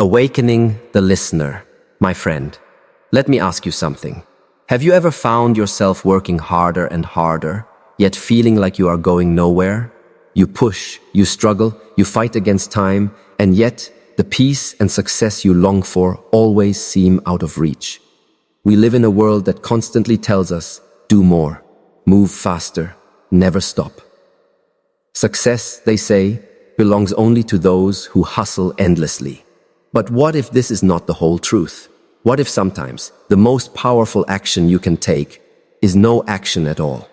Awakening the listener, my friend. Let me ask you something. Have you ever found yourself working harder and harder, yet feeling like you are going nowhere? You push, you struggle, you fight against time, and yet the peace and success you long for always seem out of reach. We live in a world that constantly tells us, do more, move faster, never stop. Success, they say, belongs only to those who hustle endlessly. But what if this is not the whole truth? What if sometimes the most powerful action you can take is no action at all?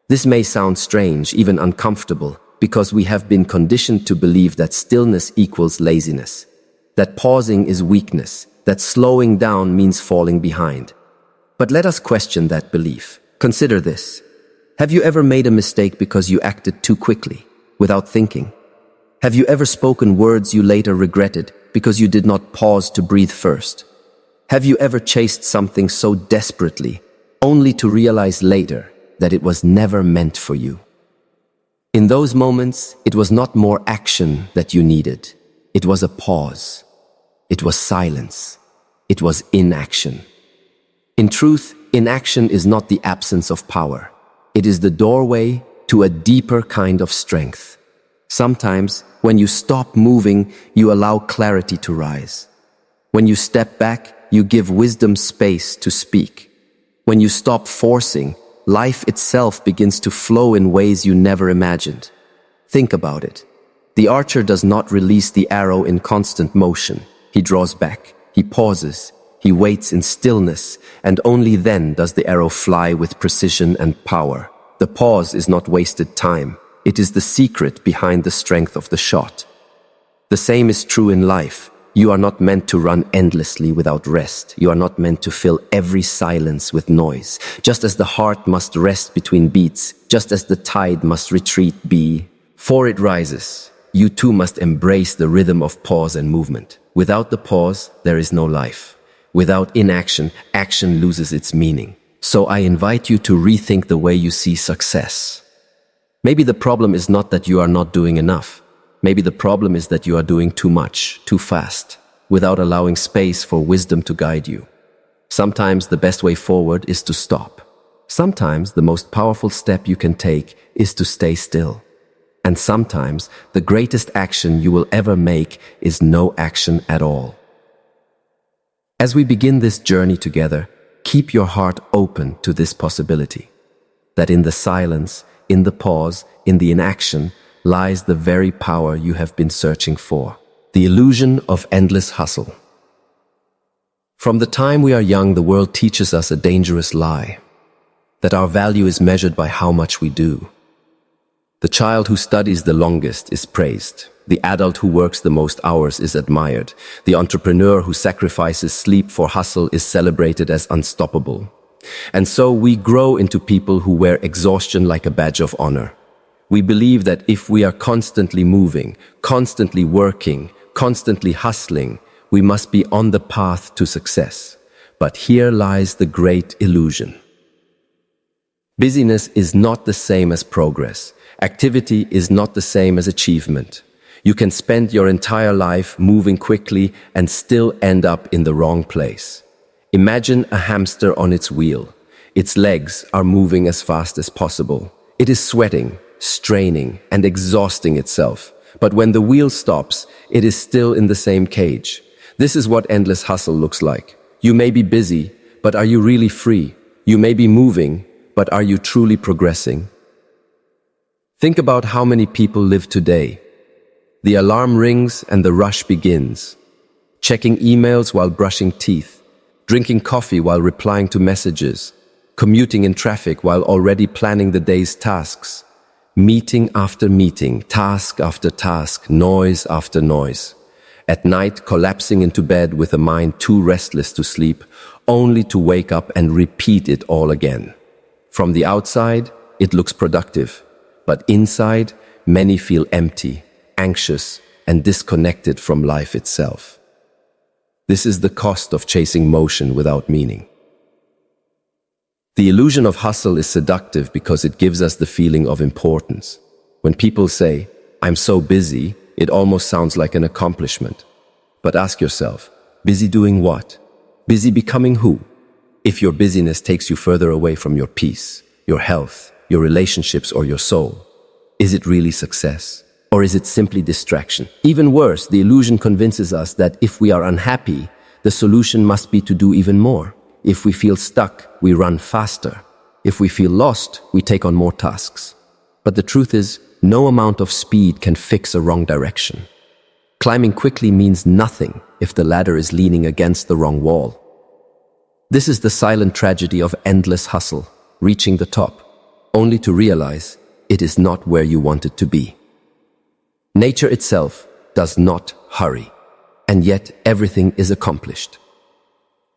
This may sound strange, even uncomfortable, because we have been conditioned to believe that stillness equals laziness, that pausing is weakness, that slowing down means falling behind. But let us question that belief. Consider this. Have you ever made a mistake because you acted too quickly, without thinking? Have you ever spoken words you later regretted because you did not pause to breathe first? Have you ever chased something so desperately, only to realize later that it was never meant for you? In those moments, it was not more action that you needed. It was a pause. It was silence. It was inaction. In truth, inaction is not the absence of power. It is the doorway to a deeper kind of strength. Sometimes, when you stop moving, you allow clarity to rise. When you step back, you give wisdom space to speak. When you stop forcing, life itself begins to flow in ways you never imagined. Think about it. The archer does not release the arrow in constant motion. He draws back, he pauses, he waits in stillness, and only then does the arrow fly with precision and power. The pause is not wasted time. It is the secret behind the strength of the shot. The same is true in life. You are not meant to run endlessly without rest. You are not meant to fill every silence with noise. Just as the heart must rest between beats, just as the tide must retreat before it rises, you too must embrace the rhythm of pause and movement. Without the pause, there is no life. Without inaction, action loses its meaning. So I invite you to rethink the way you see success. Maybe the problem is not that you are not doing enough. Maybe the problem is that you are doing too much, too fast, without allowing space for wisdom to guide you. Sometimes the best way forward is to stop. Sometimes the most powerful step you can take is to stay still. And sometimes the greatest action you will ever make is no action at all. As we begin this journey together, keep your heart open to this possibility, that in the silence, in the pause, in the inaction, lies the very power you have been searching for. The illusion of endless hustle. From the time we are young, the world teaches us a dangerous lie, that our value is measured by how much we do. The child who studies the longest is praised. The adult who works the most hours is admired. The entrepreneur who sacrifices sleep for hustle is celebrated as unstoppable. And so we grow into people who wear exhaustion like a badge of honor. We believe that if we are constantly moving, constantly working, constantly hustling, we must be on the path to success. But here lies the great illusion. Busyness is not the same as progress. Activity is not the same as achievement. You can spend your entire life moving quickly and still end up in the wrong place. Imagine a hamster on its wheel. Its legs are moving as fast as possible. It is sweating, straining, and exhausting itself. But when the wheel stops, it is still in the same cage. This is what endless hustle looks like. You may be busy, but are you really free? You may be moving, but are you truly progressing? Think about how many people live today. The alarm rings and the rush begins. Checking emails while brushing teeth, drinking coffee while replying to messages, commuting in traffic while already planning the day's tasks, meeting after meeting, task after task, noise after noise. At night, collapsing into bed with a mind too restless to sleep, only to wake up and repeat it all again. From the outside, it looks productive, but inside, many feel empty, anxious, and disconnected from life itself. This is the cost of chasing motion without meaning. The illusion of hustle is seductive because it gives us the feeling of importance. When people say, "I'm so busy," it almost sounds like an accomplishment. But ask yourself, busy doing what? Busy becoming who? If your busyness takes you further away from your peace, your health, your relationships, or your soul, is it really success? Or is it simply distraction? Even worse, the illusion convinces us that if we are unhappy, the solution must be to do even more. If we feel stuck, we run faster. If we feel lost, we take on more tasks. But the truth is, no amount of speed can fix a wrong direction. Climbing quickly means nothing if the ladder is leaning against the wrong wall. This is the silent tragedy of endless hustle, reaching the top, only to realize it is not where you wanted to be. Nature itself does not hurry, and yet everything is accomplished.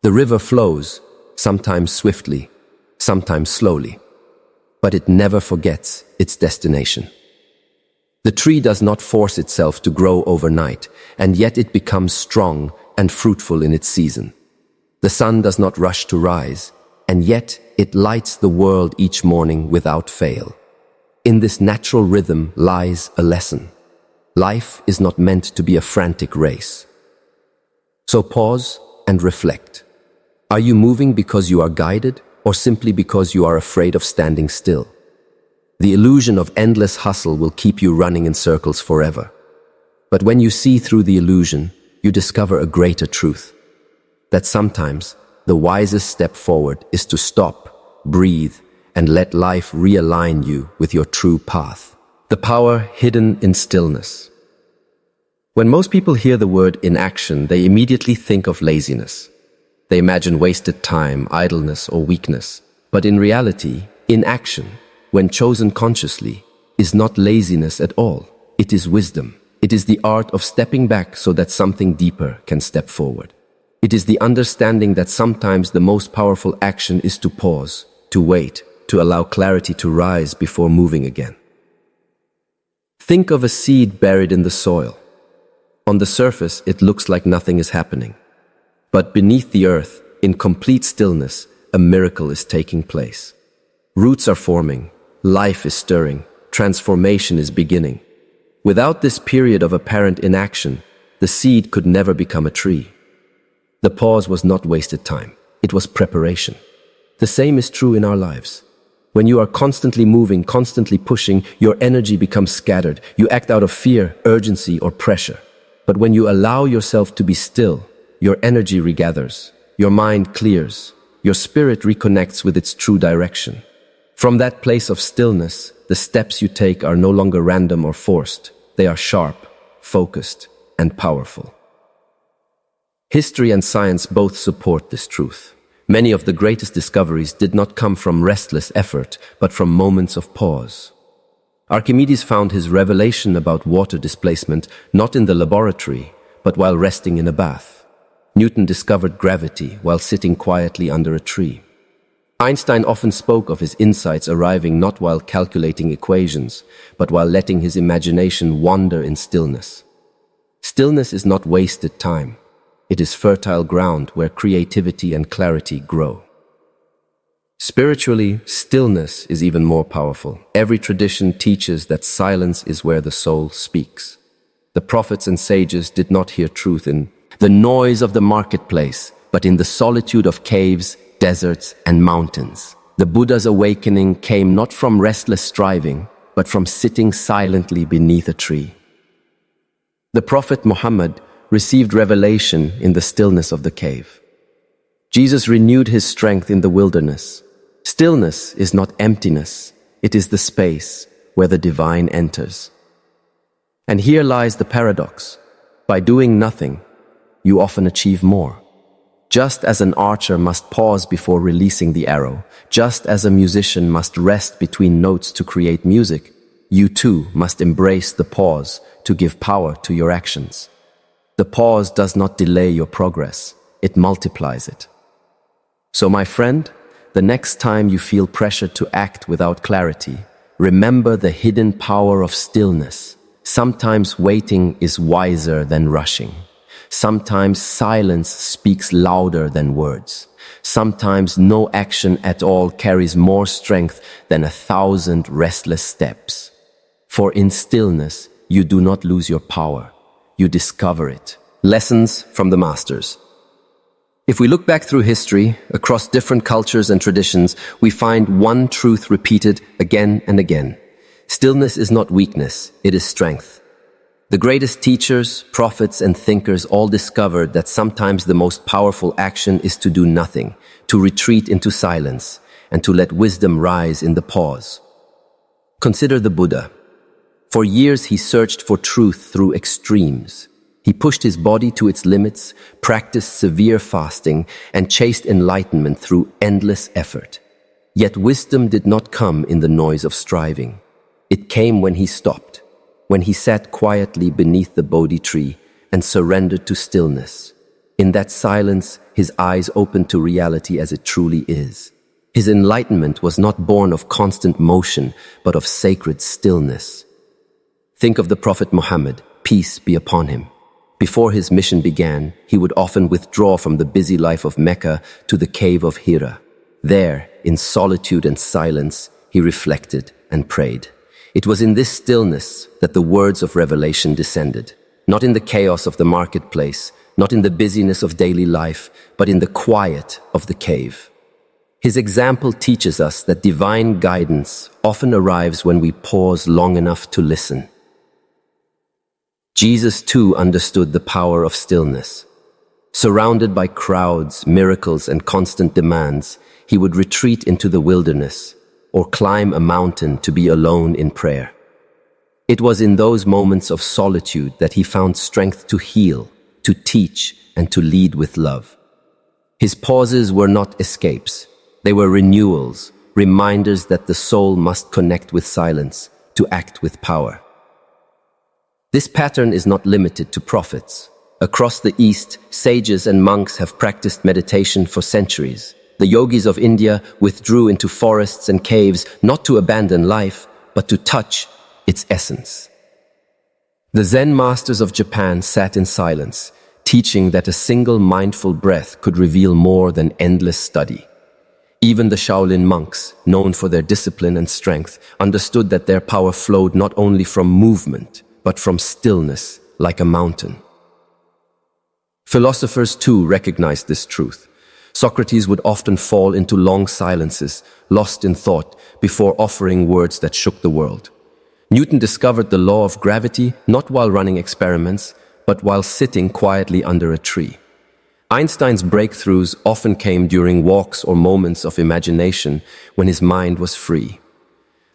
The river flows, sometimes swiftly, sometimes slowly, but it never forgets its destination. The tree does not force itself to grow overnight, and yet it becomes strong and fruitful in its season. The sun does not rush to rise, and yet it lights the world each morning without fail. In this natural rhythm lies a lesson. Life is not meant to be a frantic race. So pause and reflect. Are you moving because you are guided, or simply because you are afraid of standing still? The illusion of endless hustle will keep you running in circles forever. But when you see through the illusion, you discover a greater truth. That sometimes the wisest step forward is to stop, breathe, and let life realign you with your true path. The power hidden in stillness. When most people hear the word inaction, they immediately think of laziness. They imagine wasted time, idleness, or weakness. But in reality, inaction, when chosen consciously, is not laziness at all. It is wisdom. It is the art of stepping back so that something deeper can step forward. It is the understanding that sometimes the most powerful action is to pause, to wait, to allow clarity to rise before moving again. Think of a seed buried in the soil. On the surface, it looks like nothing is happening. But beneath the earth, in complete stillness, a miracle is taking place. Roots are forming, life is stirring, transformation is beginning. Without this period of apparent inaction, the seed could never become a tree. The pause was not wasted time, it was preparation. The same is true in our lives. When you are constantly moving, constantly pushing, your energy becomes scattered. You act out of fear, urgency, or pressure. But when you allow yourself to be still, your energy regathers, your mind clears, your spirit reconnects with its true direction. From that place of stillness, the steps you take are no longer random or forced. They are sharp, focused, and powerful. History and science both support this truth. Many of the greatest discoveries did not come from restless effort, but from moments of pause. Archimedes found his revelation about water displacement not in the laboratory, but while resting in a bath. Newton discovered gravity while sitting quietly under a tree. Einstein often spoke of his insights arriving not while calculating equations, but while letting his imagination wander in stillness. Stillness is not wasted time. It is fertile ground where creativity and clarity grow. Spiritually, stillness is even more powerful. Every tradition teaches that silence is where the soul speaks. The prophets and sages did not hear truth in the noise of the marketplace, but in the solitude of caves, deserts, and mountains. The Buddha's awakening came not from restless striving, but from sitting silently beneath a tree. The Prophet Muhammad received revelation in the stillness of the cave. Jesus renewed his strength in the wilderness. Stillness is not emptiness, it is the space where the divine enters. And here lies the paradox. By doing nothing, you often achieve more. Just as an archer must pause before releasing the arrow, just as a musician must rest between notes to create music, you too must embrace the pause to give power to your actions. The pause does not delay your progress, it multiplies it. So my friend, the next time you feel pressured to act without clarity, remember the hidden power of stillness. Sometimes waiting is wiser than rushing. Sometimes silence speaks louder than words. Sometimes no action at all carries more strength than 1,000 restless steps. For in stillness, you do not lose your power. You discover it. Lessons from the Masters. If we look back through history, across different cultures and traditions, we find one truth repeated again and again. Stillness is not weakness, it is strength. The greatest teachers, prophets, and thinkers all discovered that sometimes the most powerful action is to do nothing, to retreat into silence, and to let wisdom rise in the pause. Consider the Buddha. For years he searched for truth through extremes. He pushed his body to its limits, practiced severe fasting, and chased enlightenment through endless effort. Yet wisdom did not come in the noise of striving. It came when he stopped, when he sat quietly beneath the Bodhi tree and surrendered to stillness. In that silence, his eyes opened to reality as it truly is. His enlightenment was not born of constant motion, but of sacred stillness. Think of the Prophet Muhammad, peace be upon him. Before his mission began, he would often withdraw from the busy life of Mecca to the cave of Hira. There, in solitude and silence, he reflected and prayed. It was in this stillness that the words of revelation descended, not in the chaos of the marketplace, not in the busyness of daily life, but in the quiet of the cave. His example teaches us that divine guidance often arrives when we pause long enough to listen. Jesus too understood the power of stillness. Surrounded by crowds, miracles, and constant demands, he would retreat into the wilderness or climb a mountain to be alone in prayer. It was in those moments of solitude that he found strength to heal, to teach, and to lead with love. His pauses were not escapes. They were renewals, reminders that the soul must connect with silence to act with power. This pattern is not limited to prophets. Across the East, sages and monks have practiced meditation for centuries. The yogis of India withdrew into forests and caves not to abandon life, but to touch its essence. The Zen masters of Japan sat in silence, teaching that a single mindful breath could reveal more than endless study. Even the Shaolin monks, known for their discipline and strength, understood that their power flowed not only from movement, but from stillness, like a mountain. Philosophers too recognized this truth. Socrates would often fall into long silences, lost in thought, before offering words that shook the world. Newton discovered the law of gravity not while running experiments, but while sitting quietly under a tree. Einstein's breakthroughs often came during walks or moments of imagination when his mind was free.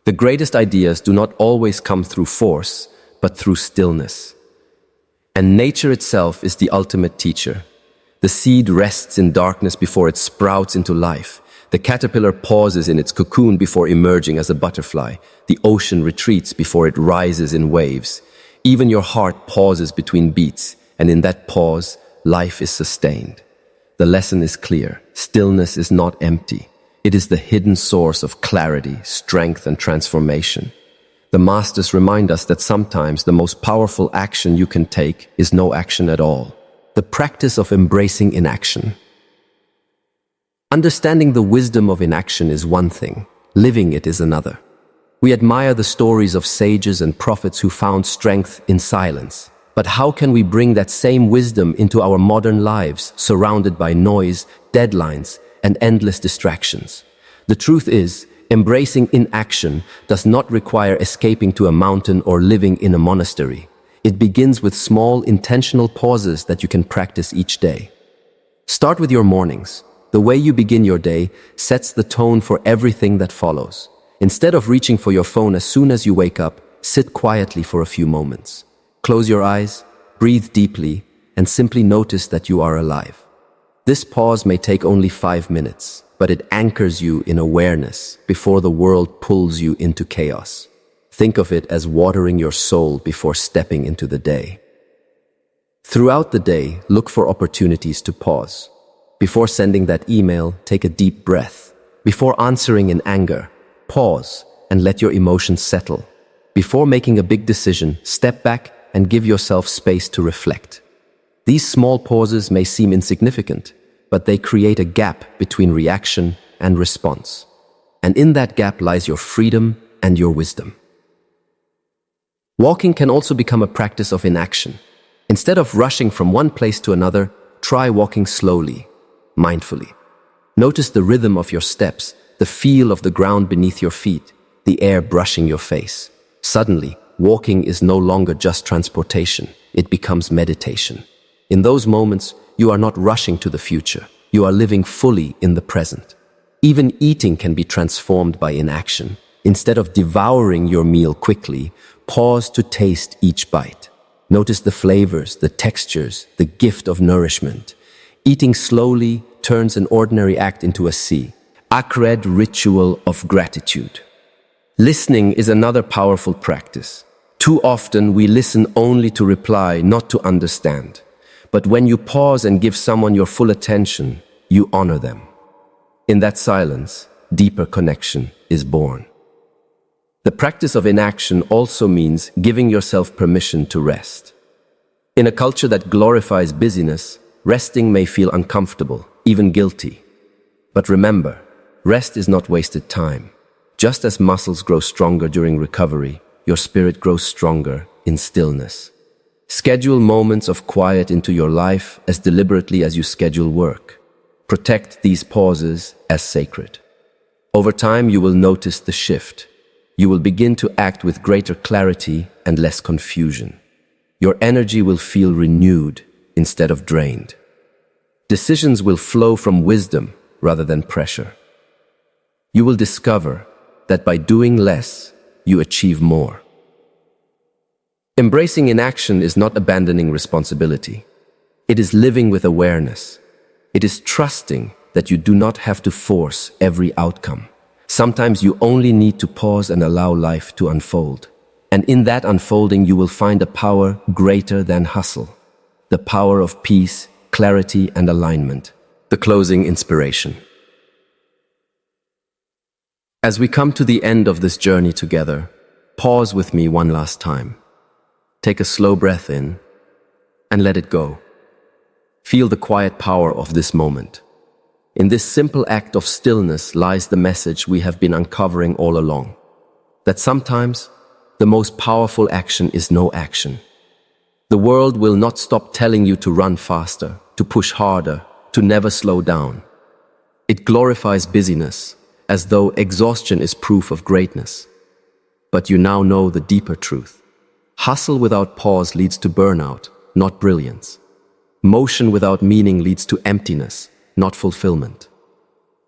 The greatest ideas do not always come through force, but through stillness. And nature itself is the ultimate teacher. The seed rests in darkness before it sprouts into life. The caterpillar pauses in its cocoon before emerging as a butterfly. The ocean retreats before it rises in waves. Even your heart pauses between beats, and in that pause, life is sustained. The lesson is clear. Stillness is not empty. It is the hidden source of clarity, strength, and transformation. The masters remind us that sometimes the most powerful action you can take is no action at all. The practice of embracing inaction. Understanding the wisdom of inaction is one thing, living it is another. We admire the stories of sages and prophets who found strength in silence. But how can we bring that same wisdom into our modern lives, surrounded by noise, deadlines, and endless distractions? The truth is, embracing inaction does not require escaping to a mountain or living in a monastery. It begins with small, intentional pauses that you can practice each day. Start with your mornings. The way you begin your day sets the tone for everything that follows. Instead of reaching for your phone as soon as you wake up, sit quietly for a few moments. Close your eyes, breathe deeply, and simply notice that you are alive. This pause may take only 5 minutes, but it anchors you in awareness before the world pulls you into chaos. Think of it as watering your soul before stepping into the day. Throughout the day, look for opportunities to pause. Before sending that email, take a deep breath. Before answering in anger, pause and let your emotions settle. Before making a big decision, step back and give yourself space to reflect. These small pauses may seem insignificant, but they create a gap between reaction and response. And in that gap lies your freedom and your wisdom. Walking can also become a practice of inaction. Instead of rushing from one place to another, try walking slowly, mindfully. Notice the rhythm of your steps, the feel of the ground beneath your feet, the air brushing your face. Suddenly, walking is no longer just transportation, it becomes meditation. In those moments, you are not rushing to the future, you are living fully in the present. Even eating can be transformed by inaction. Instead of devouring your meal quickly, pause to taste each bite. Notice the flavors, the textures, the gift of nourishment. Eating slowly turns an ordinary act into a sacred ritual of gratitude. Listening is another powerful practice. Too often we listen only to reply, not to understand. But when you pause and give someone your full attention, you honor them. In that silence, deeper connection is born. The practice of inaction also means giving yourself permission to rest. In a culture that glorifies busyness, resting may feel uncomfortable, even guilty. But remember, rest is not wasted time. Just as muscles grow stronger during recovery, your spirit grows stronger in stillness. Schedule moments of quiet into your life as deliberately as you schedule work. Protect these pauses as sacred. Over time, you will notice the shift. You will begin to act with greater clarity and less confusion. Your energy will feel renewed instead of drained. Decisions will flow from wisdom rather than pressure. You will discover that by doing less, you achieve more. Embracing inaction is not abandoning responsibility. It is living with awareness. It is trusting that you do not have to force every outcome. Sometimes you only need to pause and allow life to unfold. And in that unfolding, you will find a power greater than hustle. The power of peace, clarity, and alignment. The closing inspiration. As we come to the end of this journey together, pause with me one last time. Take a slow breath in and let it go. Feel the quiet power of this moment. In this simple act of stillness lies the message we have been uncovering all along. That sometimes the most powerful action is no action. The world will not stop telling you to run faster, to push harder, to never slow down. It glorifies busyness, as though exhaustion is proof of greatness. But you now know the deeper truth. Hustle without pause leads to burnout, not brilliance. Motion without meaning leads to emptiness, not fulfillment.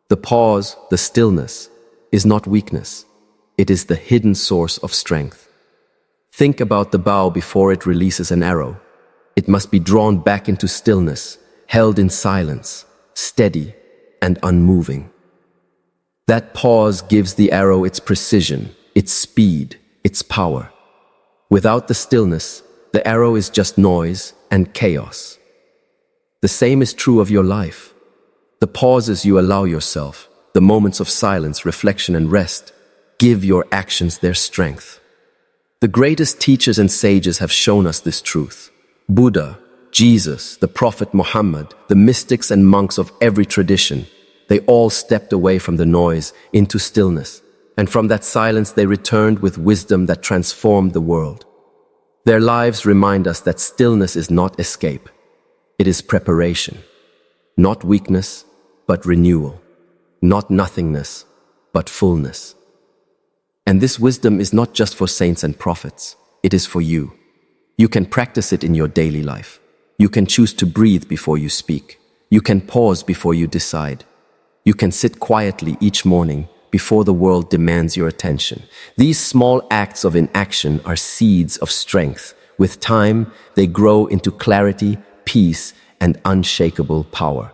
The pause, the stillness, is not weakness. It is the hidden source of strength. Think about the bow before it releases an arrow. It must be drawn back into stillness, held in silence, steady and unmoving. That pause gives the arrow its precision, its speed, its power. Without the stillness, the arrow is just noise and chaos. The same is true of your life. The pauses you allow yourself, the moments of silence, reflection, and rest, give your actions their strength. The greatest teachers and sages have shown us this truth. Buddha, Jesus, the Prophet Muhammad, the mystics and monks of every tradition, they all stepped away from the noise into stillness, and from that silence they returned with wisdom that transformed the world. Their lives remind us that stillness is not escape. It is preparation. Not weakness, but renewal. Not nothingness, but fullness. And this wisdom is not just for saints and prophets. It is for you. You can practice it in your daily life. You can choose to breathe before you speak. You can pause before you decide. You can sit quietly each morning before the world demands your attention. These small acts of inaction are seeds of strength. With time, they grow into clarity, peace, and unshakable power.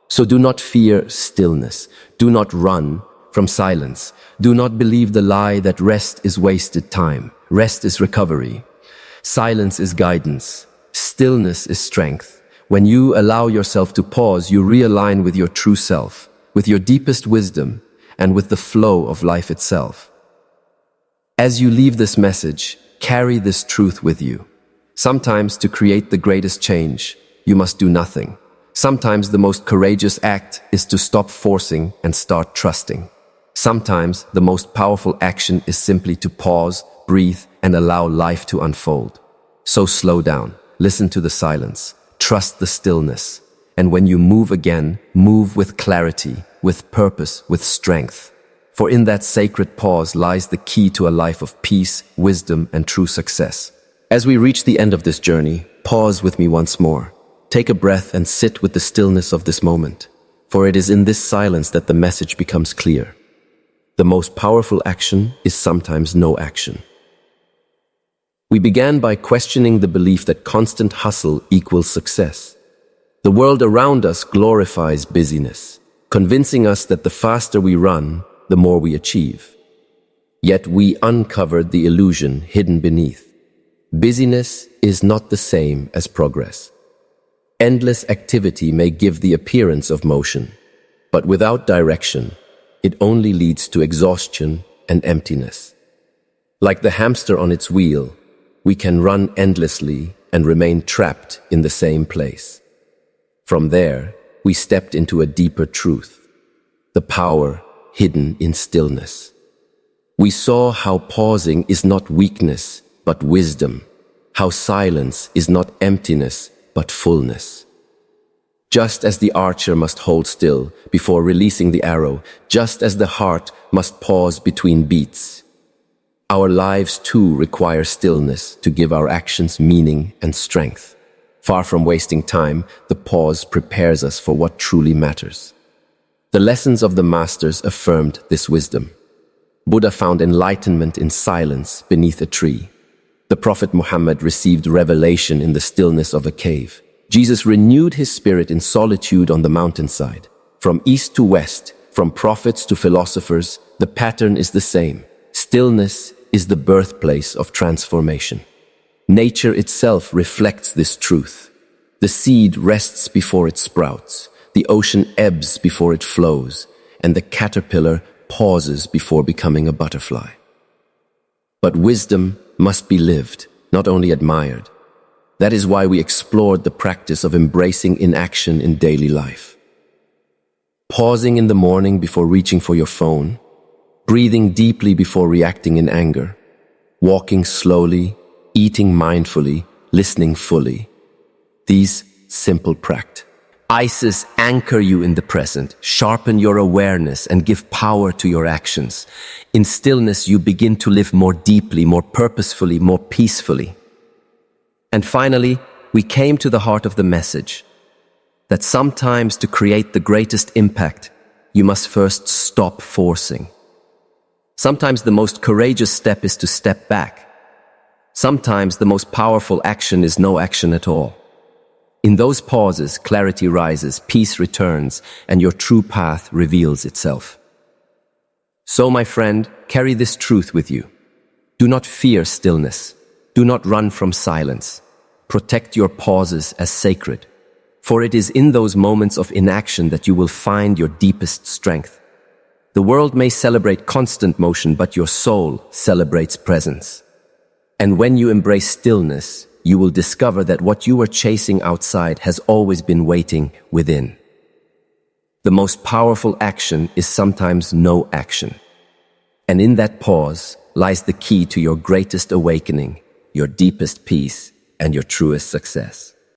So do not fear stillness. Do not run from silence. Do not believe the lie that rest is wasted time. Rest is recovery. Silence is guidance. Stillness is strength. When you allow yourself to pause, you realign with your true self, with your deepest wisdom, and with the flow of life itself. As you leave this message, carry this truth with you. Sometimes to create the greatest change, you must do nothing. Sometimes the most courageous act is to stop forcing and start trusting. Sometimes the most powerful action is simply to pause, breathe, and allow life to unfold. So slow down. listen to the silence, trust the stillness, and when you move again, move with clarity, with purpose, with strength. For in that sacred pause lies the key to a life of peace, wisdom, and true success. As we reach the end of this journey, pause with me once more. Take a breath and sit with the stillness of this moment, for it is in this silence that the message becomes clear. The most powerful action is sometimes no action. We began by questioning the belief that constant hustle equals success. The world around us glorifies busyness, convincing us that the faster we run, the more we achieve. Yet we uncovered the illusion hidden beneath. Busyness is not the same as progress. Endless activity may give the appearance of motion, but without direction, it only leads to exhaustion and emptiness. Like the hamster on its wheel, we can run endlessly and remain trapped in the same place. From there, we stepped into a deeper truth, the power hidden in stillness. We saw how pausing is not weakness, but wisdom, how silence is not emptiness, but fullness. Just as the archer must hold still before releasing the arrow, just as the heart must pause between beats, our lives too require stillness to give our actions meaning and strength. Far from wasting time, the pause prepares us for what truly matters. The lessons of the masters affirmed this wisdom. Buddha found enlightenment in silence beneath a tree. The Prophet Muhammad received revelation in the stillness of a cave. Jesus renewed his spirit in solitude on the mountainside. From east to west, from prophets to philosophers, the pattern is the same. Stillness is the birthplace of transformation. Nature itself reflects this truth. The seed rests before it sprouts, the ocean ebbs before it flows, and the caterpillar pauses before becoming a butterfly. But wisdom must be lived, not only admired. That is why we explored the practice of embracing inaction in daily life. Pausing in the morning before reaching for your phone, breathing deeply before reacting in anger, walking slowly, eating mindfully, listening fully. These simple practices anchor you in the present, sharpen your awareness, and give power to your actions. In stillness, you begin to live more deeply, more purposefully, more peacefully. And finally, we came to the heart of the message, that sometimes to create the greatest impact, you must first stop forcing. Sometimes the most courageous step is to step back. Sometimes the most powerful action is no action at all. In those pauses, clarity rises, peace returns, and your true path reveals itself. So, my friend, carry this truth with you. Do not fear stillness. Do not run from silence. Protect your pauses as sacred, for it is in those moments of inaction that you will find your deepest strength. The world may celebrate constant motion, but your soul celebrates presence. And when you embrace stillness, you will discover that what you were chasing outside has always been waiting within. The most powerful action is sometimes no action. And in that pause lies the key to your greatest awakening, your deepest peace, and your truest success.